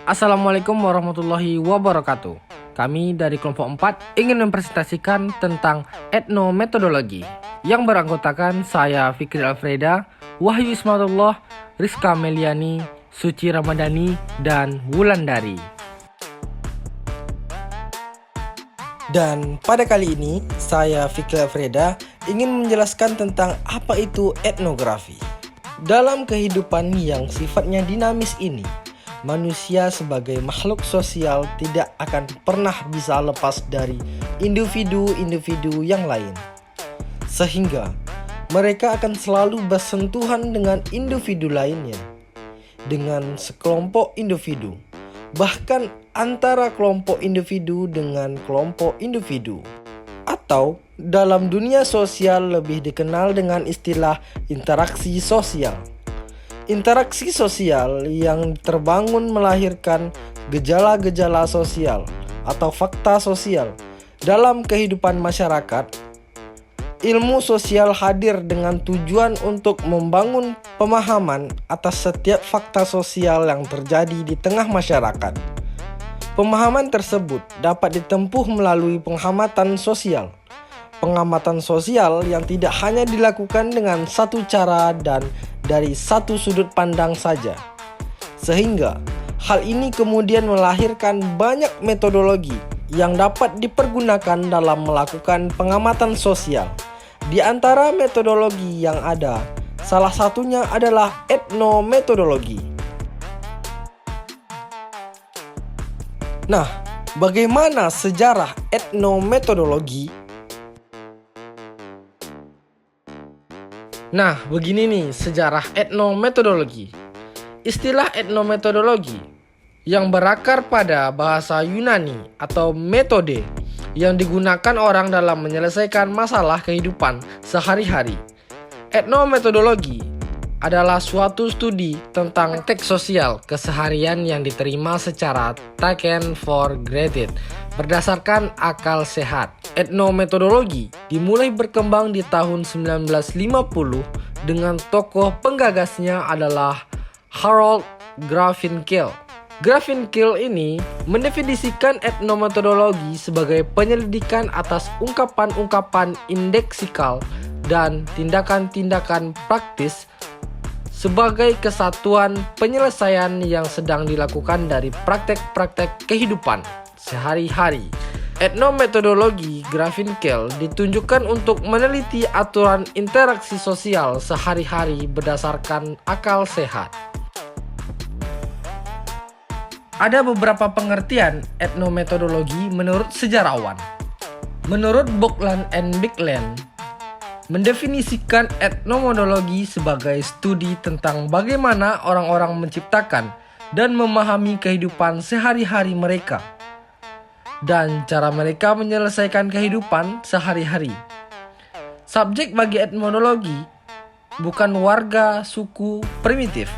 Assalamualaikum warahmatullahi wabarakatuh. Kami dari kelompok 4 ingin mempresentasikan tentang etnometodologi yang beranggotakan saya Fikri Alfreda, Wahyu Ismatullah, Rizka Meliani, Suci Ramadhani, dan Wulandari. Dan pada kali ini, saya Fikri Alfreda ingin menjelaskan tentang apa itu etnografi. Dalam kehidupan yang sifatnya dinamis ini, manusia sebagai makhluk sosial tidak akan pernah bisa lepas dari individu-individu yang lain. Sehingga, mereka akan selalu bersentuhan dengan individu lainnya, dengan sekelompok individu, bahkan antara kelompok individu dengan kelompok individu, atau dalam dunia sosial lebih dikenal dengan istilah interaksi sosial. Interaksi sosial yang terbangun melahirkan gejala-gejala sosial atau fakta sosial dalam kehidupan masyarakat. Ilmu sosial hadir dengan tujuan untuk membangun pemahaman atas setiap fakta sosial yang terjadi di tengah masyarakat. Pemahaman tersebut dapat ditempuh melalui pengamatan sosial. Pengamatan sosial yang tidak hanya dilakukan dengan satu cara dan dari satu sudut pandang saja. Sehingga hal ini kemudian melahirkan banyak metodologi yang dapat dipergunakan dalam melakukan pengamatan sosial. Di antara metodologi yang ada, salah satunya adalah etnometodologi. Nah, bagaimana sejarah etnometodologi? Nah, begini nih sejarah etnometodologi. Istilah etnometodologi yang berakar pada bahasa Yunani atau metode yang digunakan orang dalam menyelesaikan masalah kehidupan sehari-hari. Etnometodologi adalah suatu studi tentang teks sosial keseharian yang diterima secara taken for granted berdasarkan akal sehat. Etnometodologi dimulai berkembang di tahun 1950 dengan tokoh penggagasnya adalah Harold Grafenkiel. Grafenkiel ini mendefinisikan etnometodologi sebagai penyelidikan atas ungkapan-ungkapan indeksikal dan tindakan-tindakan praktis sebagai kesatuan penyelesaian yang sedang dilakukan dari praktek-praktek kehidupan sehari-hari. Etnometodologi Grafenkiel ditunjukkan untuk meneliti aturan interaksi sosial sehari-hari berdasarkan akal sehat. Ada beberapa pengertian etnometodologi menurut sejarawan. Menurut Bocklandt and Bigland, mendefinisikan etnometodologi sebagai studi tentang bagaimana orang-orang menciptakan dan memahami kehidupan sehari-hari mereka dan cara mereka menyelesaikan kehidupan sehari-hari. Subjek bagi etnometodologi bukan warga suku primitif.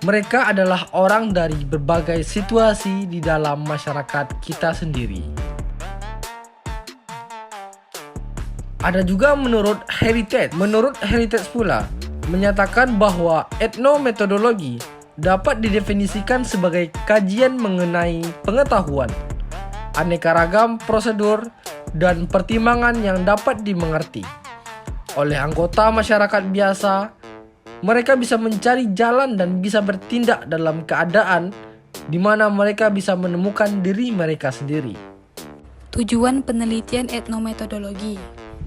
Mereka adalah orang dari berbagai situasi di dalam masyarakat kita sendiri. Ada juga menurut Heritage. Menurut Heritage pula, menyatakan bahwa etnometodologi dapat didefinisikan sebagai kajian mengenai pengetahuan, aneka ragam prosedur, dan pertimbangan yang dapat dimengerti oleh anggota masyarakat biasa. Mereka bisa mencari jalan dan bisa bertindak dalam keadaan di mana mereka bisa menemukan diri mereka sendiri. Tujuan penelitian etnometodologi.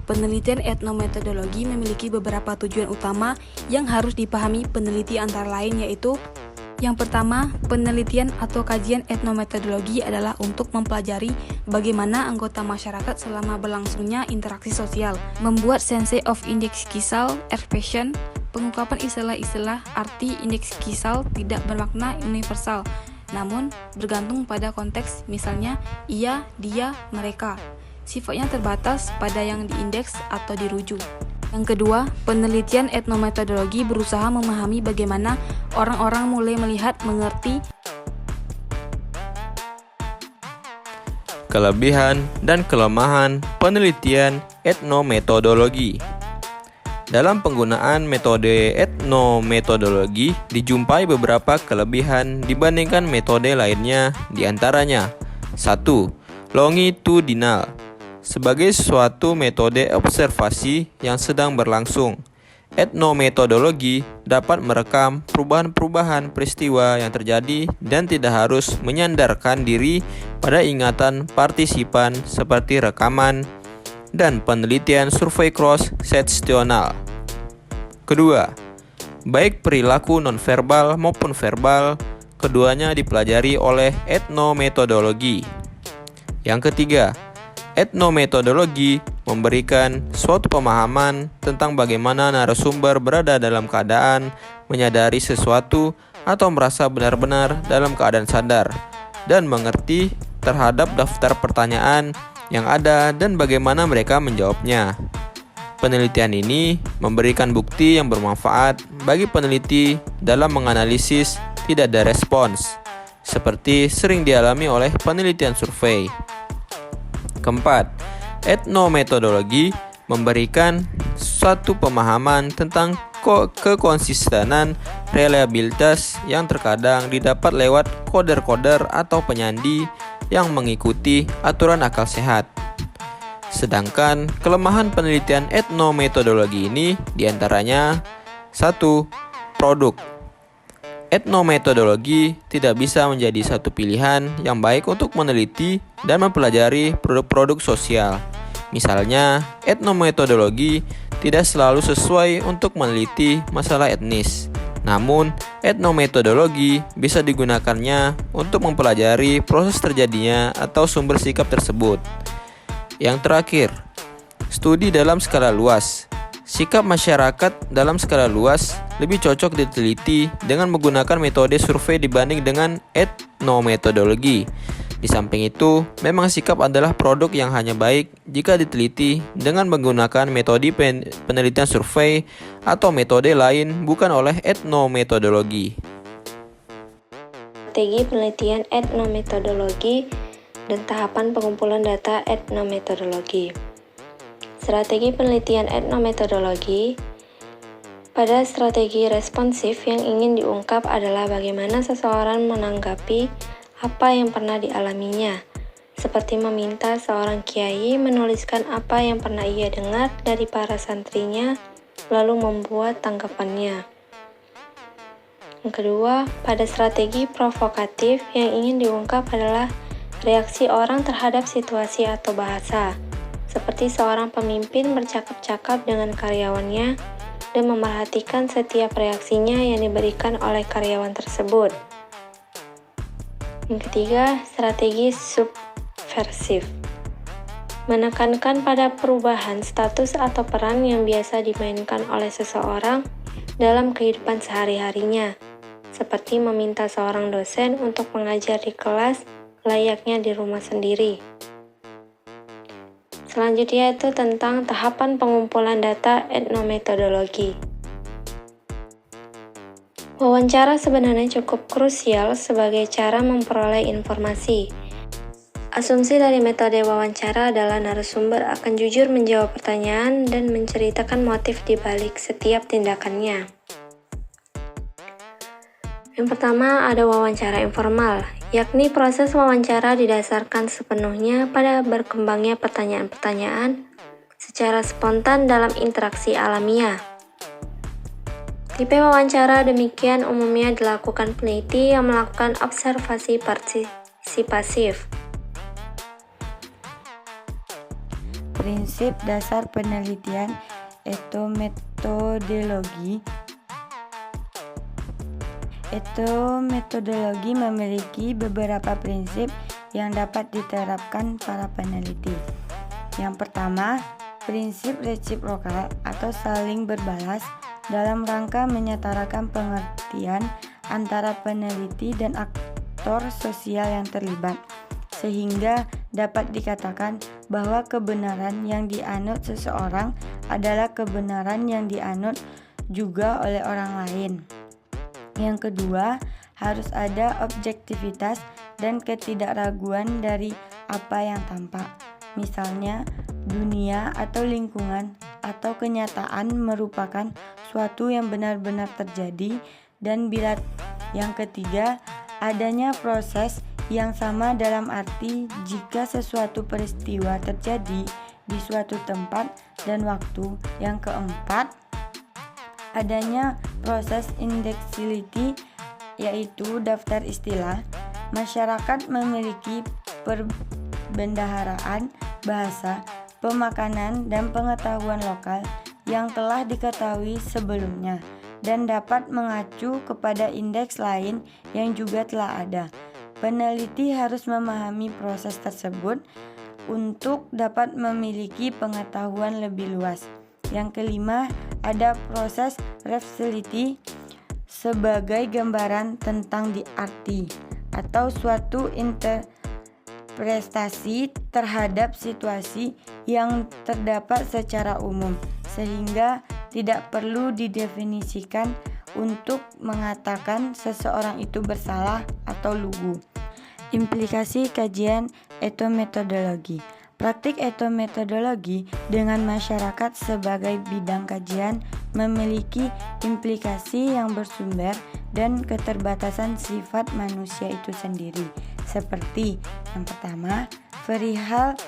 Penelitian etnometodologi memiliki beberapa tujuan utama yang harus dipahami peneliti antara lain, yaitu yang pertama, penelitian atau kajian etnometodologi adalah untuk mempelajari bagaimana anggota masyarakat selama berlangsungnya interaksi sosial, membuat sense of indeksikal expression. Pengungkapan istilah-istilah arti indeksikal tidak bermakna universal, namun bergantung pada konteks, misalnya ia, dia, mereka. Sifatnya terbatas pada yang diindeks atau dirujuk. Yang kedua, penelitian etnometodologi berusaha memahami bagaimana orang-orang mulai melihat, mengerti, kelebihan dan kelemahan penelitian etnometodologi. Dalam penggunaan metode etnometodologi dijumpai beberapa kelebihan dibandingkan metode lainnya, diantaranya 1. Longitudinal. Sebagai suatu metode observasi yang sedang berlangsung, etnometodologi dapat merekam perubahan-perubahan peristiwa yang terjadi dan tidak harus menyandarkan diri pada ingatan partisipan seperti rekaman dan penelitian survei cross-seksional. Kedua, baik perilaku nonverbal maupun verbal, keduanya dipelajari oleh etnometodologi. Yang ketiga, etnometodologi memberikan suatu pemahaman tentang bagaimana narasumber berada dalam keadaan menyadari sesuatu atau merasa benar-benar dalam keadaan sadar dan mengerti terhadap daftar pertanyaan yang ada dan bagaimana mereka menjawabnya. Penelitian ini memberikan bukti yang bermanfaat bagi peneliti dalam menganalisis tidak ada respons, seperti sering dialami oleh penelitian survei. Keempat, etnometodologi memberikan suatu pemahaman tentang kekonsistenan reliabilitas yang terkadang didapat lewat koder-koder atau penyandi yang mengikuti aturan akal sehat. Sedangkan kelemahan penelitian etnometodologi ini diantaranya 1. Produk. Etnometodologi tidak bisa menjadi satu pilihan yang baik untuk meneliti dan mempelajari produk-produk sosial. Misalnya, etnometodologi tidak selalu sesuai untuk meneliti masalah etnis. Namun, etnometodologi bisa digunakannya untuk mempelajari proses terjadinya atau sumber sikap tersebut. Yang terakhir, studi dalam skala luas. Sikap masyarakat dalam skala luas lebih cocok diteliti dengan menggunakan metode survei dibanding dengan etnometodologi. Di samping itu, memang sikap adalah produk yang hanya baik jika diteliti dengan menggunakan metode penelitian survei atau metode lain bukan oleh etnometodologi. Strategi penelitian etnometodologi dan tahapan pengumpulan data etnometodologi. Strategi penelitian etnometodologi. Pada strategi responsif yang ingin diungkap adalah bagaimana seseorang menanggapi apa yang pernah dialaminya, seperti meminta seorang kiai menuliskan apa yang pernah ia dengar dari para santrinya, lalu membuat tanggapannya. Yang kedua, pada strategi provokatif yang ingin diungkap adalah reaksi orang terhadap situasi atau bahasa, seperti seorang pemimpin bercakap-cakap dengan karyawannya dan memerhatikan setiap reaksinya yang diberikan oleh karyawan tersebut. Yang ketiga, strategi subversif. Menekankan pada perubahan status atau peran yang biasa dimainkan oleh seseorang dalam kehidupan sehari-harinya, seperti meminta seorang dosen untuk mengajar di kelas layaknya di rumah sendiri. Selanjutnya itu tentang tahapan pengumpulan data etnometodologi. Wawancara sebenarnya cukup krusial sebagai cara memperoleh informasi. Asumsi dari metode wawancara adalah narasumber akan jujur menjawab pertanyaan dan menceritakan motif di balik setiap tindakannya. Yang pertama ada wawancara informal, yakni proses wawancara didasarkan sepenuhnya pada berkembangnya pertanyaan-pertanyaan secara spontan dalam interaksi alamiah. Tipe wawancara demikian umumnya dilakukan peneliti yang melakukan observasi partisipasif. Prinsip dasar penelitian etnometodologi. Etnometodologi memiliki beberapa prinsip yang dapat diterapkan para peneliti. Yang pertama, prinsip resiprokal atau saling berbalas dalam rangka menyetarakan pengertian antara peneliti dan aktor sosial yang terlibat, sehingga dapat dikatakan bahwa kebenaran yang dianut seseorang adalah kebenaran yang dianut juga oleh orang lain. Yang kedua, harus ada objektivitas dan ketidakraguan dari apa yang tampak, misalnya dunia atau lingkungan atau kenyataan merupakan suatu yang benar-benar terjadi, dan bila yang ketiga, adanya proses yang sama dalam arti jika sesuatu peristiwa terjadi di suatu tempat dan waktu. Yang keempat, adanya proses indexility, yaitu daftar istilah. Masyarakat memiliki perbendaharaan bahasa, pemakanan, dan pengetahuan lokal yang telah diketahui sebelumnya dan dapat mengacu kepada indeks lain yang juga telah ada. Peneliti harus memahami proses tersebut untuk dapat memiliki pengetahuan lebih luas. Yang kelima, ada proses reflexivity sebagai gambaran tentang arti atau suatu interpretasi terhadap situasi yang terdapat secara umum, sehingga tidak perlu didefinisikan untuk mengatakan seseorang itu bersalah atau lugu. Implikasi kajian etnometodologi. Praktik etnometodologi dengan masyarakat sebagai bidang kajian memiliki implikasi yang bersumber dan keterbatasan sifat manusia itu sendiri. Seperti yang pertama, perihal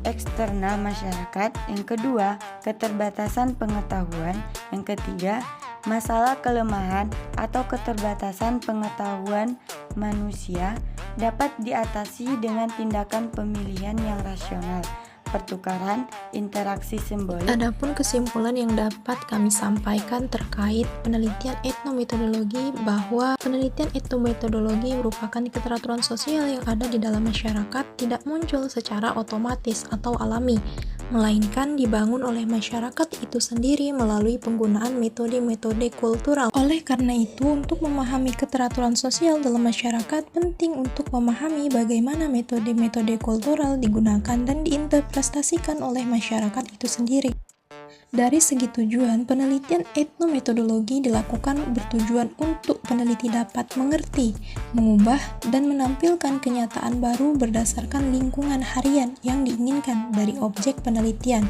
eksternal masyarakat, yang kedua, keterbatasan pengetahuan, yang ketiga, masalah kelemahan atau keterbatasan pengetahuan manusia dapat diatasi dengan tindakan pemilihan yang rasional, pertukaran, interaksi simbolik. Adapun kesimpulan yang dapat kami sampaikan terkait penelitian etnometodologi bahwa penelitian etnometodologi merupakan keteraturan sosial yang ada di dalam masyarakat, tidak muncul secara otomatis atau alami, melainkan dibangun oleh masyarakat itu sendiri melalui penggunaan metode-metode kultural. Oleh karena itu, untuk memahami keteraturan sosial dalam masyarakat, penting untuk memahami bagaimana metode-metode kultural digunakan dan diinterpretasikan oleh masyarakat itu sendiri. Dari segi tujuan, penelitian etnometodologi dilakukan bertujuan untuk peneliti dapat mengerti, mengubah, dan menampilkan kenyataan baru berdasarkan lingkungan harian yang diinginkan dari objek penelitian.